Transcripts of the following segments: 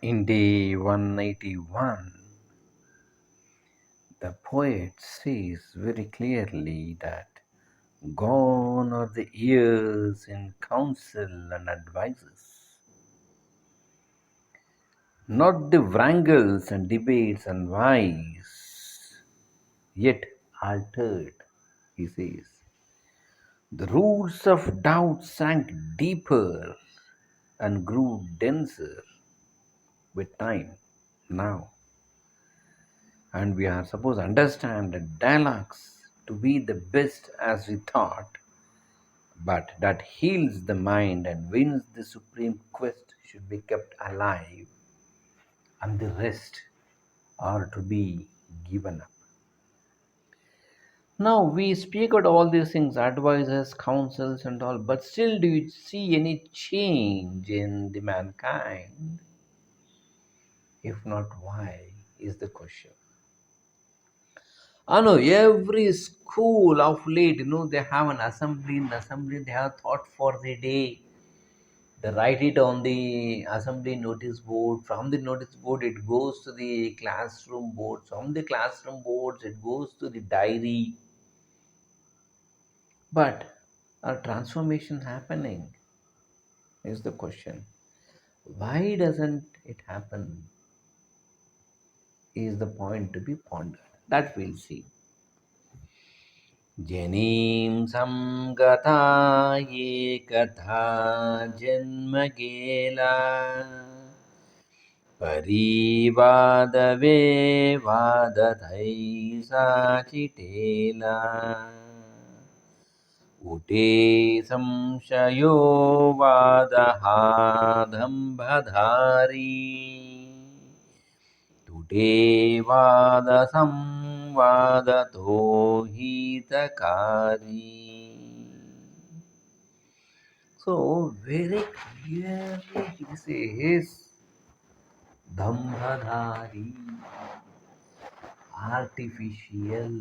In day 181, the poet says very clearly that gone are the years in counsel and advices, not the wrangles and debates and whys, yet altered, he says. The roots of doubt sank deeper and grew denser with time now. And we are supposed to understand that dialogues to be the best as we thought, but that heals the mind and wins the supreme quest should be kept alive, and the rest are to be given up. Now we speak about all these things, advices, counsels, and all, but still, do you see any change in the mankind? If not, why is the question. I know every school of late, they have an assembly. In the assembly, they have thought for the day. They write it on the assembly notice board. From the notice board, it goes to the classroom board. From the classroom boards, it goes to the diary. But a transformation happening is the question. Why doesn't it happen? Is the point to be pondered. That we'll see. जनीं संगता ये कथा जन्म गेला परिवादवे वादधैसा चिटेला उटे संशयो वादहा दंभधारी तुटे वादसंवादतो हितकारी. So very clearly he says dambhadhari, artificial,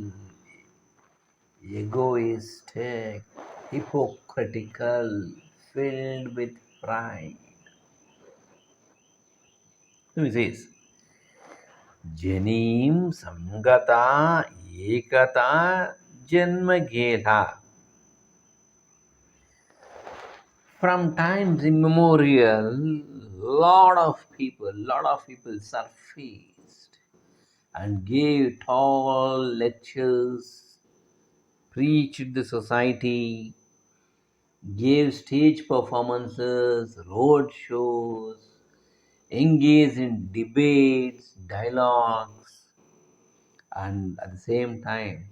egoistic, hypocritical, filled with pride. So he says, Janim Samgata Ekata Janmagela. From times immemorial, lot of people surfaced and gave tall lectures, preached the society, gave stage performances, road shows, engaged in debates, dialogues, and at the same time,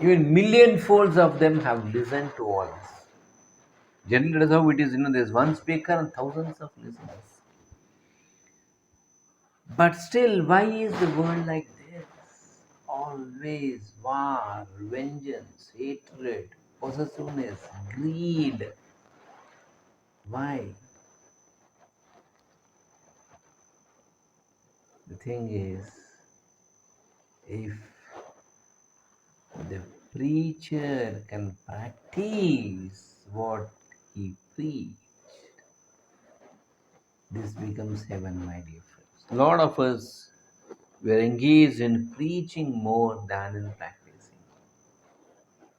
even million folds of them have listened to all this. Generally, that's how it is. There's one speaker and thousands of listeners. But still, why is the world like this? Always war, vengeance, hatred, possessiveness, greed. Why? The thing is, if the preacher can practice what he preached, this becomes heaven, my dear friends. A lot of us were engaged in preaching more than in practicing,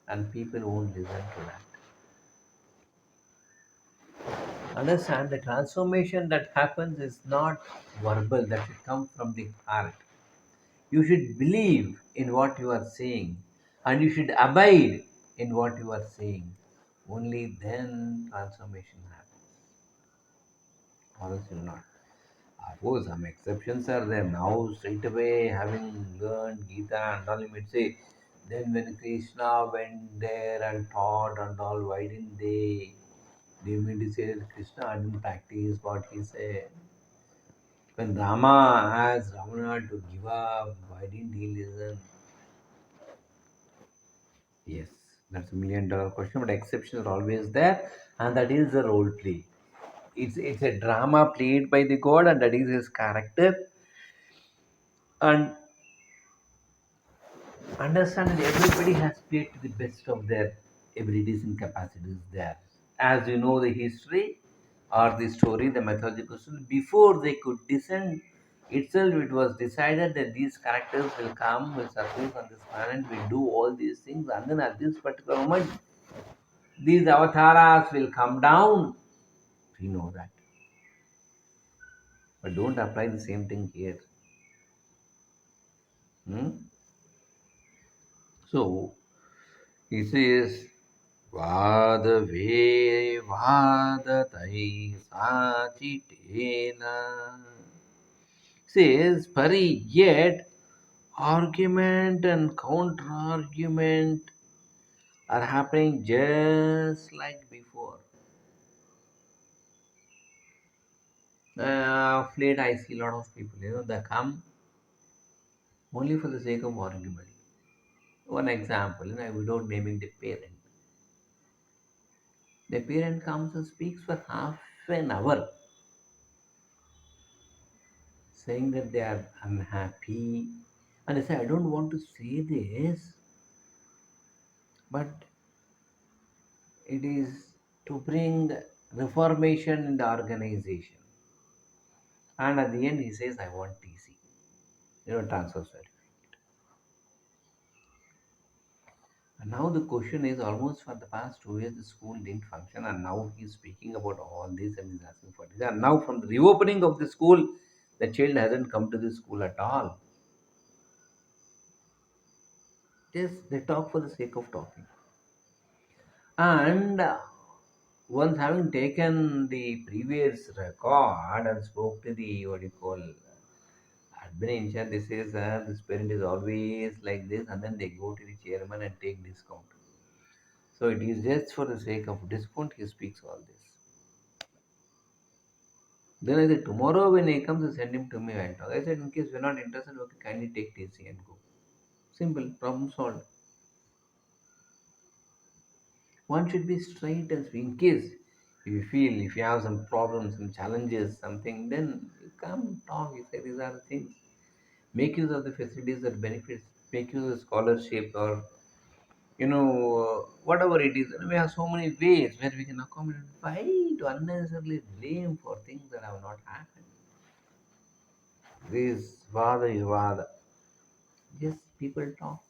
and people won't listen to that. Understand the transformation that happens is not verbal, that should come from the heart. You should believe in what you are saying, and you should abide in what you are saying. Only then transformation happens, or else will not. Of course, some exceptions are there. Now, straight away, having learned Gita and all, you might say, then when Krishna went there and taught and all, why didn't they? They mean to say that Krishna didn't practice what he said. When Rama asked Ravana to give up, why didn't he listen? Yes, that's $1 million question, but exceptions are always there, and that is the role play. It's a drama played by the god, and that is his character. And understand that everybody has played to the best of their abilities and capacities there. As you know the history, or the story, the mythological story, before they could descend itself, it was decided that these characters will come, will surface on this planet, will do all these things, and then at this particular moment, these avatars will come down. We know that. But don't apply the same thing here. Hmm? So, he says, Vadave Vadatai Sachitena. Says, Pari, yet argument and counter argument are happening just like before. Of late, I see a lot of people, they come only for the sake of argument. One example, without naming the parent. The parent comes and speaks for half an hour, saying that they are unhappy. And they say, I don't want to say this, but it is to bring reformation in the organization. And at the end, he says, I want TC, transfer certificate. And now the question is, almost for the past 2 years, the school didn't function, and now he's speaking about all this and he's asking for this. And now, from the reopening of the school, the child hasn't come to the school at all. Just they talk for the sake of talking. And once having taken the previous record and spoke to the what you call admin in charge, this is this parent is always like this, and then they go to the chairman and take discount. So it is just for the sake of discount he speaks all this. Then I said, tomorrow when he comes, send him to me. I'll talk. I said, in case you're not interested, okay, kindly take TC and go. Simple, problem solved. One should be straight and sweet. In case if you have some problems, some challenges, something, then you come talk. You say these are the things. Make use of the facilities that benefits. Make use of scholarship or whatever it is. And we have so many ways where we can accommodate. Why to unnecessarily blame for things that have not happened? This vada vivada. Just people talk.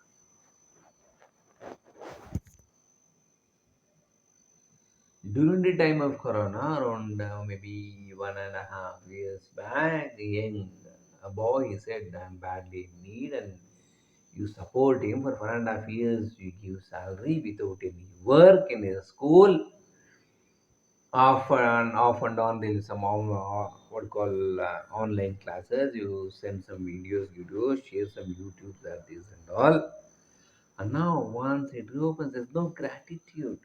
During the time of Corona, around maybe 1.5 years back, a boy he said, I'm badly in need, and you support him for 1.5 years. You give salary without any work in his school. Off and on, there is some what call online classes. You send some videos, share some YouTube, that this and all. And now, once it reopens, there's no gratitude.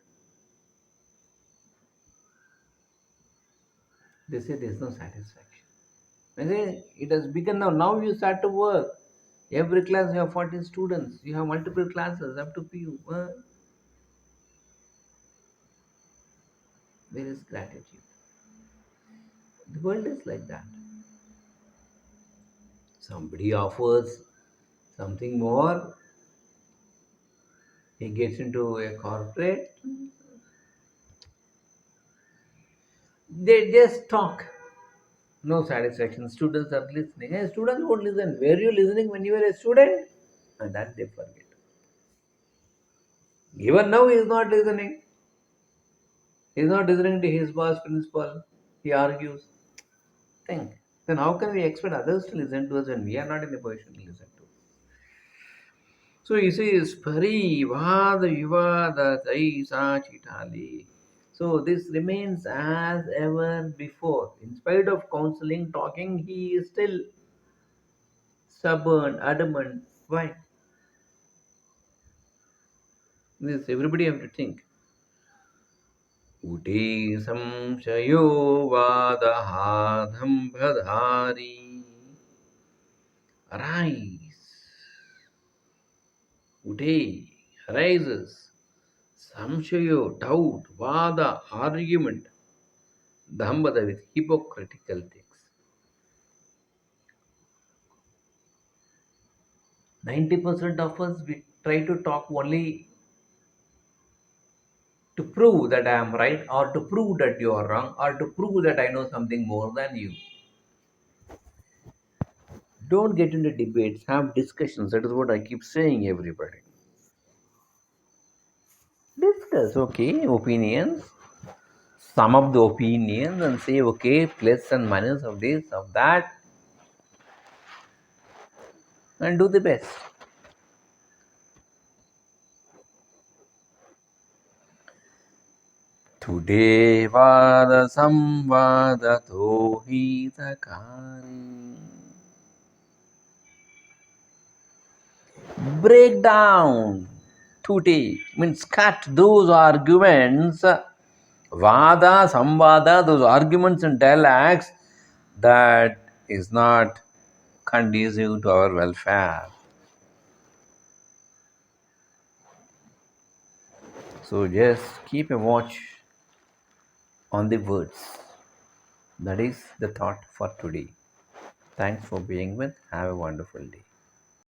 They say there's no satisfaction. I say it has begun now. Now you start to work. Every class you have 40 students. You have multiple classes up to you. There is gratitude. The world is like that. Somebody offers something more. He gets into a corporate. They just talk. No satisfaction. Students are listening. Hey, students won't listen. Were you listening when you were a student? And that they forget. Even now he is not listening. He is not listening to his boss principal. He argues. Think. Then how can we expect others to listen to us when we are not in a position to listen to? So he says, Pari Vada Vivada Taisa Chitali. So this remains as ever before. In spite of counseling, talking, he is still stubborn, adamant. Why? This everybody have to think. Uti samshayo vadahadham bhadhari. Arise. Uti arises. Samshayo, doubt, vada, argument, dhambada with hypocritical things. 90% of us, we try to talk only to prove that I am right, or to prove that you are wrong, or to prove that I know something more than you. Don't get into debates, have discussions. That is what I keep saying, everybody. Discuss, okay, opinions. Sum up the opinions and say, okay, plus and minus of this, of that, and do the best. Today vada samvada tohitakari. Break down. Today means cut those arguments. Vada, samvada, those arguments and dialogues that is not conducive to our welfare. So just keep a watch on the words. That is the thought for today. Thanks for being with. Have a wonderful day.